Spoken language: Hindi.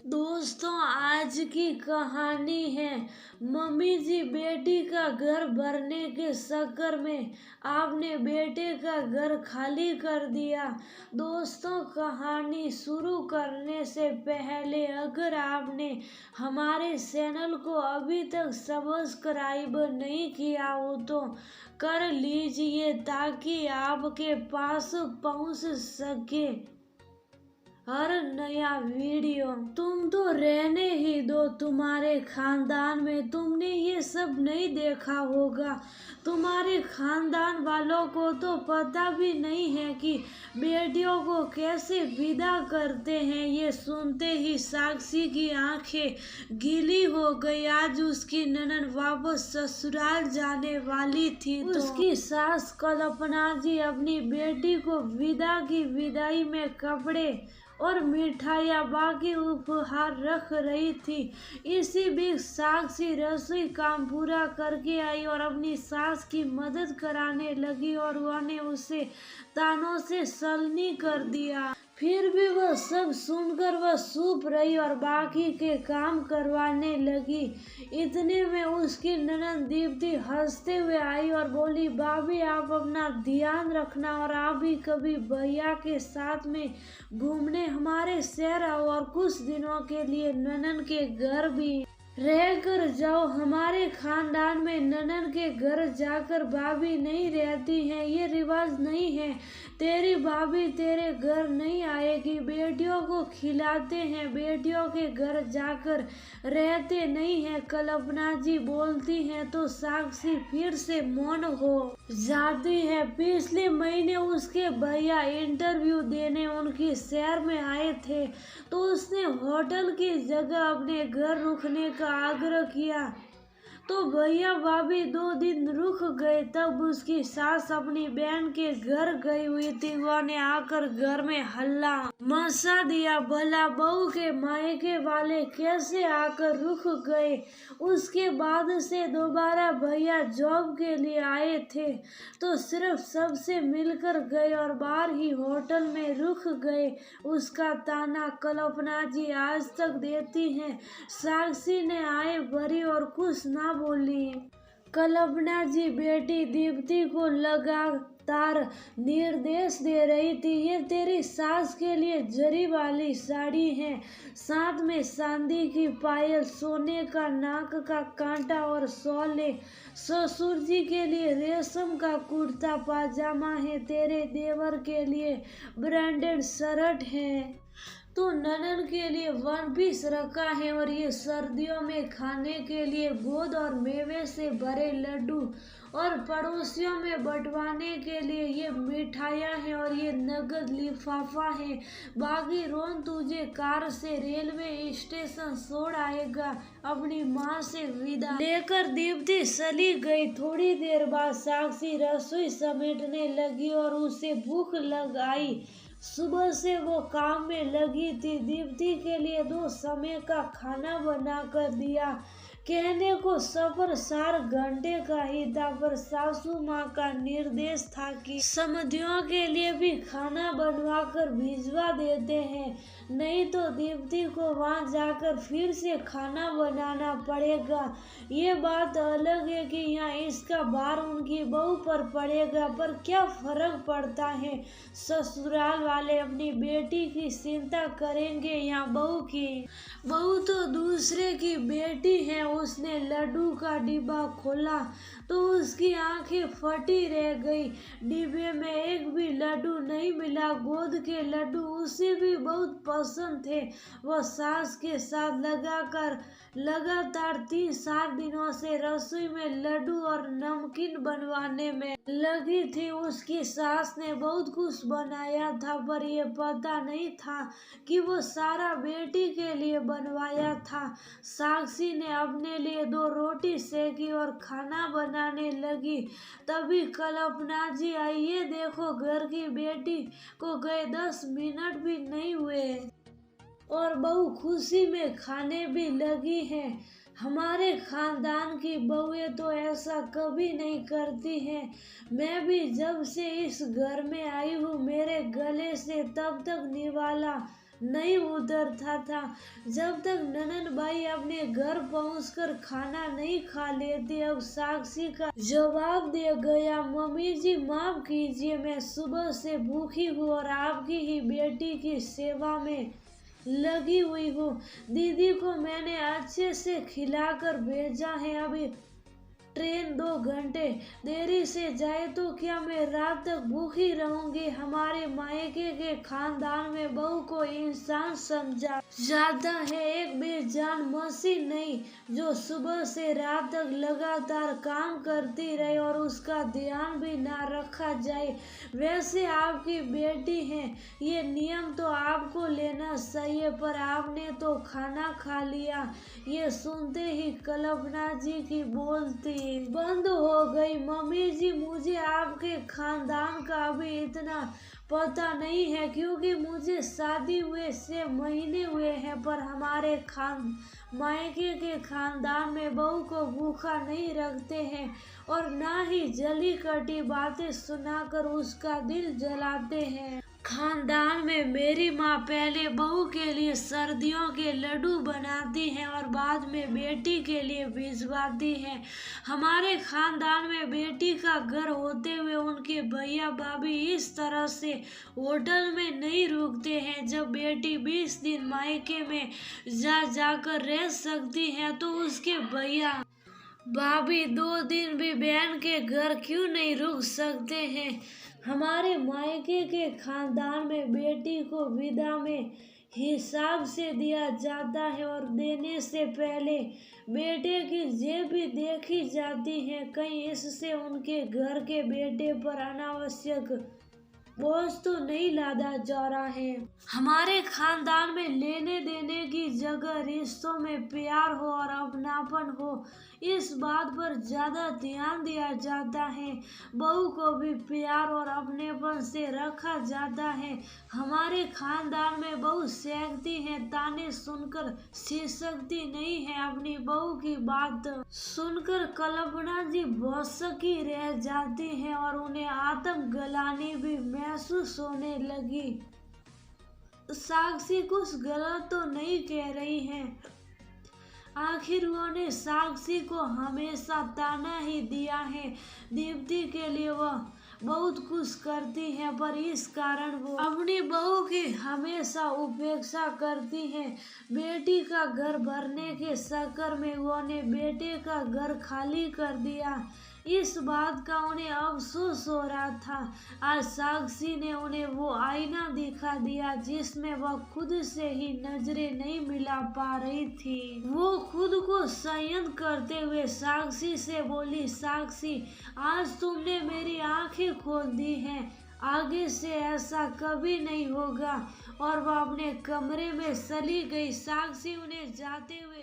दोस्तों, आज की कहानी है। मम्मी जी, बेटी का घर भरने के चक्कर में आपने बेटे का घर खाली कर दिया। दोस्तों, कहानी शुरू करने से पहले अगर आपने हमारे चैनल को अभी तक सब्सक्राइब नहीं किया हो तो कर लीजिए ताकि आपके पास पहुंच सके हर नया वीडियो। तुम तो रहने ही दो तुम्हारे खानदान में, तुमने ये सब नहीं देखा होगा। तुम्हारे खानदान वालों को तो पता भी नहीं है कि बेटियों को कैसे विदा करते हैं। ये सुनते ही साक्षी की आंखें गीली हो गई। आज उसकी ननद वापस ससुराल जाने वाली थी तो उसकी सास कल्पना जी अपनी बेटी को विदा की विदाई में कपड़े और मिठाइयाँ बाकी उपहार रख रही थी। इसी बीच साक्षी रसोई काम पूरा करके आई और अपनी सास की मदद कराने लगी और उन्होंने उसे तानों से छलनी कर दिया। फिर भी वह सब सुनकर वह चुप रही और बाकी के काम करवाने लगी। इतने में उसकी ननद दीप्ति हंसते हुए आई और बोली, भाभी आप अपना ध्यान रखना और आप भी कभी भैया के साथ में घूमने हमारे शहर आओ और कुछ दिनों के लिए ननद के घर भी रह कर जाओ। हमारे खानदान में ननद के घर जाकर भाभी नहीं रहती है, ये रिवाज नहीं है। तेरी भाभी तेरे घर नहीं आएगी। बेटियों को खिलाते हैं, बेटियों के घर जाकर रहते नहीं है। कल्पना जी बोलती हैं तो साक्षी फिर से मौन हो जाती है। पिछले महीने उसके भैया इंटरव्यू देने उनके शहर में आए थे तो उसने होटल की जगह अपने घर रुकने का आग्रह किया तो भैया भाभी 2 दिन रुक गए। तब उसकी सास अपनी बहन के घर गई हुई थी। उन्होंने आकर घर में हल्ला मचा दिया। भला बहू के मायके वाले कैसे आकर रुक गए। उसके बाद से दोबारा भैया जॉब के लिए आए थे तो सिर्फ सबसे मिलकर गए और बाहर ही होटल में रुक गए। उसका ताना कल्पना जी आज तक देती हैं। साक्षी ने आए भरी और कुछ ना बोली। कल्पना जी बेटी दीप्ति को लगातार निर्देश दे रही थी, ये तेरी सास के लिए जरी वाली साड़ी है, साथ में चांदी की पायल, सोने का नाक का कांटा और शॉल है। ससुर जी के लिए रेशम का कुर्ता पाजामा है, तेरे देवर के लिए ब्रांडेड शर्ट है, तो ननद के लिए वन पीस रखा है और ये सर्दियों में खाने के लिए गोद और मेवे से भरे लड्डू और पड़ोसियों में बंटवाने के लिए ये मिठाइयाँ हैं और ये नगद लिफाफा है। बाकी रोन तुझे कार से रेलवे स्टेशन छोड़ आएगा अपनी माँ से विदा लेकर। दीप्ति चली गई। थोड़ी देर बाद साक्षी रसोई समेटने लगी और उसे भूख लग आई। सुबह से वो काम में लगी थी। दीप्ति के लिए 2 समय का खाना बना कर दिया। कहने को सफर 4 घंटे का ही था पर सासू माँ का निर्देश था कि समधियों के लिए भी खाना बनवा कर भिजवा देते हैं, नहीं तो दीप्ति को वहाँ जाकर फिर से खाना बनाना पड़ेगा। ये बात अलग है कि यहाँ इसका भार उनकी बहू पर पड़ेगा, पर क्या फर्क पड़ता है। ससुराल वाले अपनी बेटी की चिंता करेंगे या बहू की। बहू तो दूसरे की बेटी है। उसने लड्डू का डिब्बा खोला तो उसकी आंखें फटी रह गई। डिब्बे में एक भी लड्डू नहीं मिला। गोद के लड्डू उसे भी बहुत पसंद थे। वह सास के साथ लगातार 3-4 दिनों से रसोई में लड्डू और नमकीन बनवाने में लगी थी। उसकी सास ने बहुत कुछ बनाया था पर यह पता नहीं था कि वो सारा बेटी के लिए बनवाया था। साक्षी ने अपने लिए 2 रोटी सेकी और खाना बनाने लगी। तभी कल्पना जी आई। ये देखो, घर की बेटी को गए 10 मिनट भी नहीं हुए और बहू खुशी में खाने भी लगी है। हमारे खानदान की बहुएं तो ऐसा कभी नहीं करती हैं। मैं भी जब से इस घर में आई हूँ मेरे गले से तब तक निवाला नहीं उतरता था। जब तक ननद भाई अपने घर पहुंचकर खाना नहीं खा लेते। अब साक्षी का जवाब दे गया, मम्मी जी माफ कीजिए, मैं सुबह से भूखी हूँ और आपकी ही बेटी की सेवा में लगी हुई हूँ। दीदी को मैंने अच्छे से खिलाकर भेजा है। अभी ट्रेन 2 घंटे देरी से जाए तो क्या मैं रात तक भूखी रहूंगी? हमारे मायके के खानदान में बहू को इंसान समझा जाता है, एक बेजान मशीन नहीं जो सुबह से रात तक लगातार काम करती रहे और उसका ध्यान भी ना रखा जाए। वैसे आपकी बेटी है, ये नियम तो आपको लेना चाहिए, पर आपने तो खाना खा लिया। ये सुनते ही कल्पना जी की बोलती बंद हो गई। मम्मी जी, मुझे आपके खानदान का अभी इतना पता नहीं है, क्योंकि मुझे शादी हुए 6 महीने हुए हैं, पर हमारे मायके के खानदान में बहू को भूखा नहीं रखते हैं और ना ही जली कटी बातें सुनाकर उसका दिल जलाते हैं। खानदान में मेरी माँ पहले बहू के लिए सर्दियों के लड्डू बनाती हैं और बाद में बेटी के लिए भिजवाती हैं। हमारे खानदान में बेटी का घर होते हुए उनके भैया भाभी इस तरह से होटल में नहीं रुकते हैं। जब बेटी 20 दिन मायके में जाकर रह सकती है तो उसके भैया भाभी 2 दिन भी बहन के घर क्यों नहीं रुक सकते हैं? हमारे मायके के खानदान में बेटी को विदा में हिसाब से दिया जाता है और देने से पहले बेटे की जेब भी देखी जाती है, कहीं इससे उनके घर के बेटे पर अनावश्यक बोझ तो नहीं लादा जा रहा है। हमारे खानदान में लेने देने की जगह रिश्तों में प्यार हो और अपनापन हो, इस बात पर ज्यादा ध्यान दिया जाता है। बहू को भी प्यार और अपनेपन से रखा जाता है। हमारे खानदान में बहू सहकती है, ताने सुनकर सिसकती नहीं है। अपनी बहू की बात सुनकर कल्पना जी भौंसकी रह जाती है और उन्हें आत्म गलानी भी महसूस होने लगी। साक्षी कुछ गलत तो नहीं कह रही है। आखिर उन्होंने साक्षी को हमेशा ताना ही दिया है। दीप्ति के लिए वह बहुत कुछ करती है, पर इस कारण वो अपनी बहू की हमेशा उपेक्षा करती है। बेटी का घर भरने के चक्कर में उन्होंने बेटे का घर खाली कर दिया। इस बात का उन्हें अफसोस हो रहा था। आज साक्षी ने उन्हें वो आईना दिखा दिया जिसमें वह खुद से ही नजरें नहीं मिला पा रही थी। वो खुद को संयत करते हुए साक्षी से बोली, साक्षी, आज तुमने मेरी आंखें खोल दी हैं, आगे से ऐसा कभी नहीं होगा। और वह अपने कमरे में चली गई। साक्षी उन्हें जाते हुए